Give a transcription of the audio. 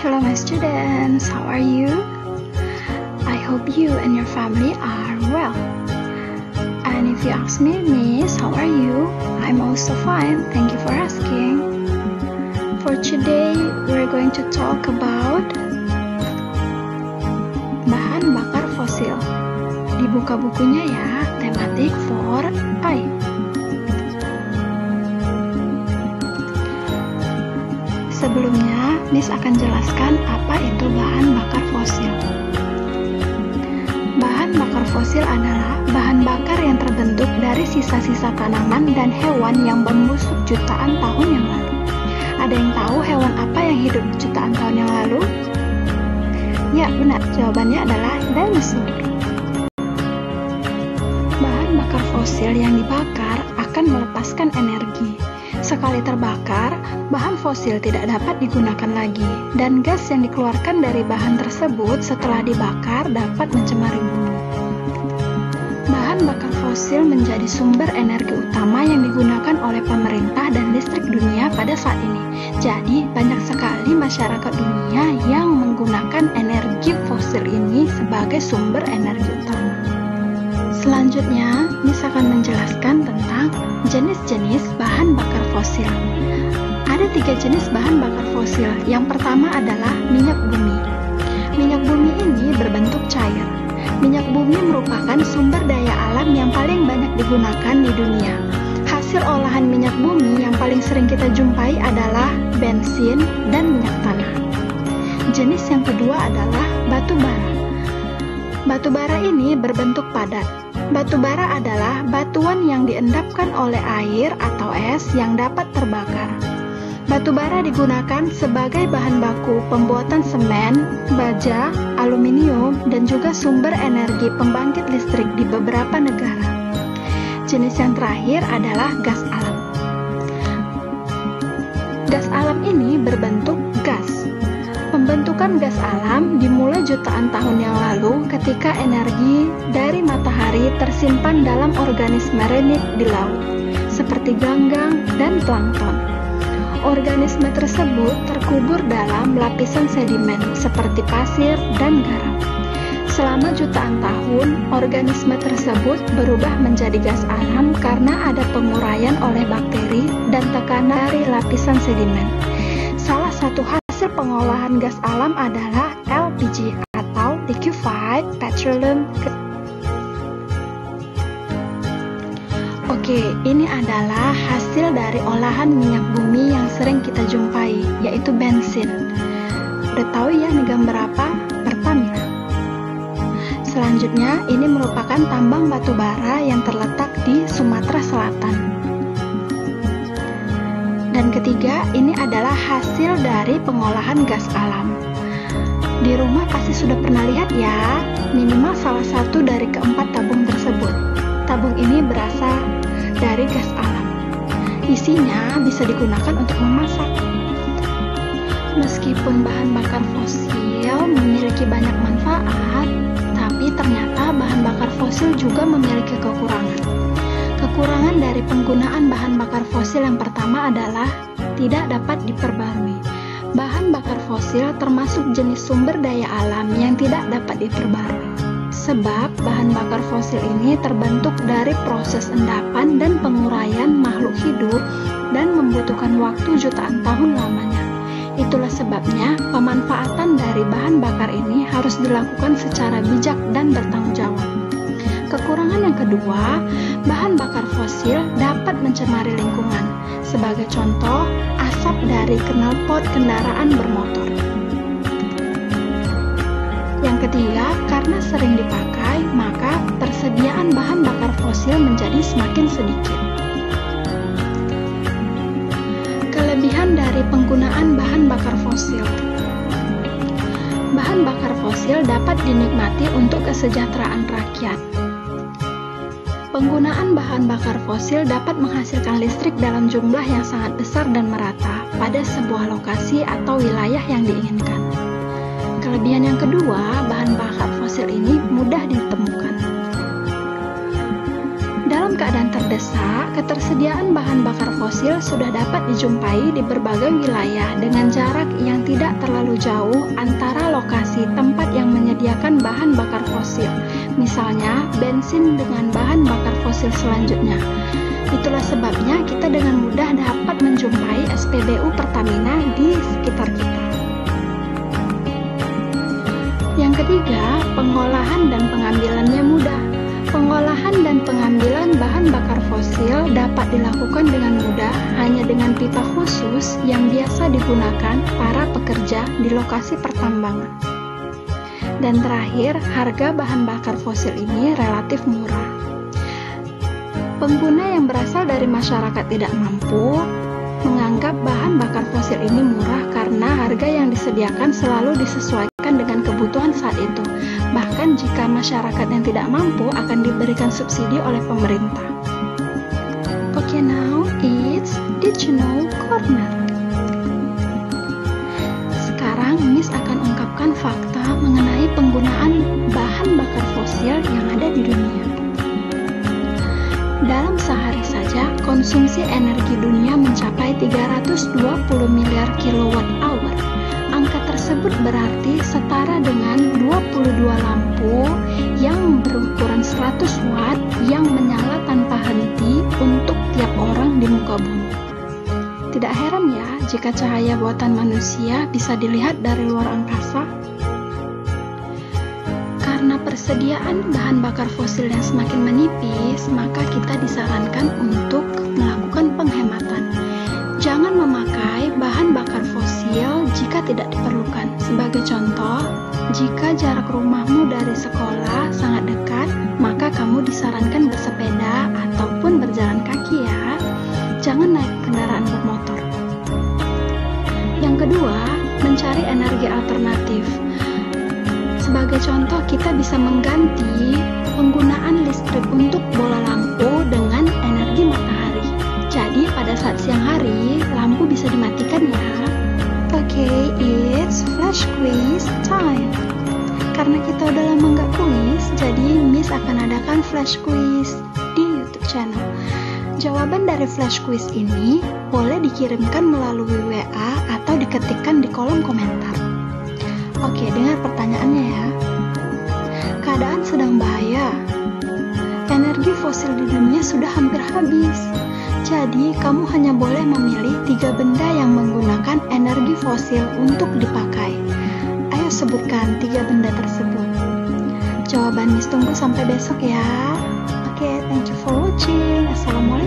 Hello my students, how are you? I hope you and your family are well. And if you ask me, Miss, how are you? I'm also fine, thank you for asking. For today, we're going to talk about bahan bakar fosil. Dibuka bukunya ya, tematik for I. Sebelumnya, Miss akan jelaskan apa itu bahan bakar fosil. Bahan bakar fosil adalah bahan bakar yang terbentuk dari sisa-sisa tanaman dan hewan yang membusuk jutaan tahun yang lalu. Ada yang tahu hewan apa yang hidup jutaan tahun yang lalu? Ya, benar. Jawabannya adalah dinosaur. Bahan bakar fosil yang dibakar akan melepaskan energi. Sekali terbakar, bahan fosil tidak dapat digunakan lagi, dan gas yang dikeluarkan dari bahan tersebut setelah dibakar dapat mencemari bumi. Bahan bakar fosil menjadi sumber energi utama yang digunakan oleh pemerintah dan listrik dunia pada saat ini. Jadi, banyak sekali masyarakat dunia yang menggunakan energi fosil ini sebagai sumber energi utama. Selanjutnya, Miss akan menjelaskan tentang jenis-jenis bahan bakar fosil. Ada 3 jenis bahan bakar fosil. Yang pertama adalah minyak bumi. Minyak bumi ini berbentuk cair. Minyak bumi merupakan sumber daya alam yang paling banyak digunakan di dunia. Hasil olahan minyak bumi yang paling sering kita jumpai adalah bensin dan minyak tanah. Jenis yang kedua adalah batu bara. Batu bara ini berbentuk padat. Batu bara adalah batuan yang diendapkan oleh air atau es yang dapat terbakar. Batu bara digunakan sebagai bahan baku pembuatan semen, baja, aluminium, dan juga sumber energi pembangkit listrik di beberapa negara. Jenis yang terakhir adalah gas alam. Gas alam ini berbentuk gas. Pembentukan gas alam dimulai jutaan tahun yang lalu ketika energi dari matahari tersimpan dalam organisme renit di laut, seperti ganggang dan plankton. Organisme tersebut terkubur dalam lapisan sedimen seperti pasir dan garam. Selama jutaan tahun, organisme tersebut berubah menjadi gas alam karena ada penguraian oleh bakteri dan tekanan dari lapisan sedimen. Salah satu hasil pengolahan gas alam adalah LPG atau Liquefied Petroleum. Oke, ini adalah hasil dari olahan minyak bumi yang sering kita jumpai, yaitu bensin. Udah tahu ya ini gambar apa? Pertamina. Selanjutnya, ini merupakan tambang batu bara yang terletak di Sumatera Selatan. Dan ketiga, ini adalah hasil dari pengolahan gas alam. Di rumah pasti sudah pernah lihat ya, minimal salah satu dari keempat tabung tersebut. Tabung ini berasal dari gas alam. Isinya bisa digunakan untuk memasak. Meskipun bahan bakar fosil memiliki banyak manfaat, tapi ternyata bahan bakar fosil juga memiliki kekurangan. Kekurangan dari penggunaan bahan bakar fosil yang pertama adalah tidak dapat diperbarui. Bahan bakar fosil termasuk jenis sumber daya alam yang tidak dapat diperbarui. Sebab bahan bakar fosil ini terbentuk dari proses endapan dan penguraian makhluk hidup dan membutuhkan waktu jutaan tahun lamanya. Itulah sebabnya pemanfaatan dari bahan bakar ini harus dilakukan secara bijak dan bertanggung jawab. Kekurangan yang kedua, bahan bakar fosil dapat mencemari lingkungan. Sebagai contoh, asap dari knalpot kendaraan bermotor. Yang ketiga, karena sering dipakai, maka persediaan bahan bakar fosil menjadi semakin sedikit. Kelebihan dari penggunaan bahan bakar fosil. Bahan bakar fosil dapat dinikmati untuk kesejahteraan rakyat. Penggunaan bahan bakar fosil dapat menghasilkan listrik dalam jumlah yang sangat besar dan merata pada sebuah lokasi atau wilayah yang diinginkan. Kelebihan yang kedua, bahan bakar fosil ini mudah ditemukan. Dalam keadaan terdesak, ketersediaan bahan bakar fosil sudah dapat dijumpai di berbagai wilayah dengan jarak yang tidak terlalu jauh menyediakan bahan bakar fosil, misalnya bensin dengan bahan bakar fosil selanjutnya. Itulah sebabnya kita dengan mudah dapat menjumpai SPBU Pertamina di sekitar kita. Yang ketiga, pengolahan dan pengambilannya mudah. Pengolahan dan pengambilan bahan bakar fosil dapat dilakukan dengan mudah hanya dengan pipa khusus yang biasa digunakan para pekerja di lokasi pertambangan. Dan terakhir, harga bahan bakar fosil ini relatif murah. Pengguna yang berasal dari masyarakat tidak mampu menganggap bahan bakar fosil ini murah karena harga yang disediakan selalu disesuaikan dengan kebutuhan saat itu. Bahkan jika masyarakat yang tidak mampu akan diberikan subsidi oleh pemerintah. Okay, now it's Did You Know Corner. Sekarang Miss akan ungkapkan fakta mengenai penggunaan bahan bakar fosil yang ada di dunia. Dalam sehari saja, konsumsi energi dunia mencapai 320 miliar kilowatt hour. Angka tersebut berarti setara dengan 22 lampu yang berukuran 100 watt yang menyala tanpa henti untuk tiap orang di muka bumi. Tidak heran ya jika cahaya buatan manusia bisa dilihat dari luar angkasa. Karena persediaan bahan bakar fosil yang semakin menipis, maka kita disarankan untuk melakukan penghematan. Jangan memakai bahan bakar fosil jika tidak diperlukan. Sebagai contoh, jika jarak rumahmu dari sekolah sangat dekat, maka kamu disarankan bersepeda ataupun berjalan kaki ya. Jangan naik kendaraan bermotor. Yang kedua, mencari energi alternatif. Sebagai contoh, kita bisa mengganti penggunaan listrik untuk bola lampu dengan energi matahari. Jadi pada saat siang hari, lampu bisa dimatikan ya. Okay, it's flash quiz time. Karena kita udah lama nggak kuis, jadi Miss akan adakan flash quiz di YouTube channel. Jawaban dari flash quiz ini boleh dikirimkan melalui WA atau diketikkan di kolom komentar. Oke, dengar pertanyaannya ya. Keadaan sedang bahaya. Energi fosil di dunia sudah hampir habis. Jadi, kamu hanya boleh memilih 3 benda yang menggunakan energi fosil untuk dipakai. Ayo sebutkan 3 benda tersebut. Jawaban Miss tunggu sampai besok ya. Oke, thank you for watching. Assalamualaikum.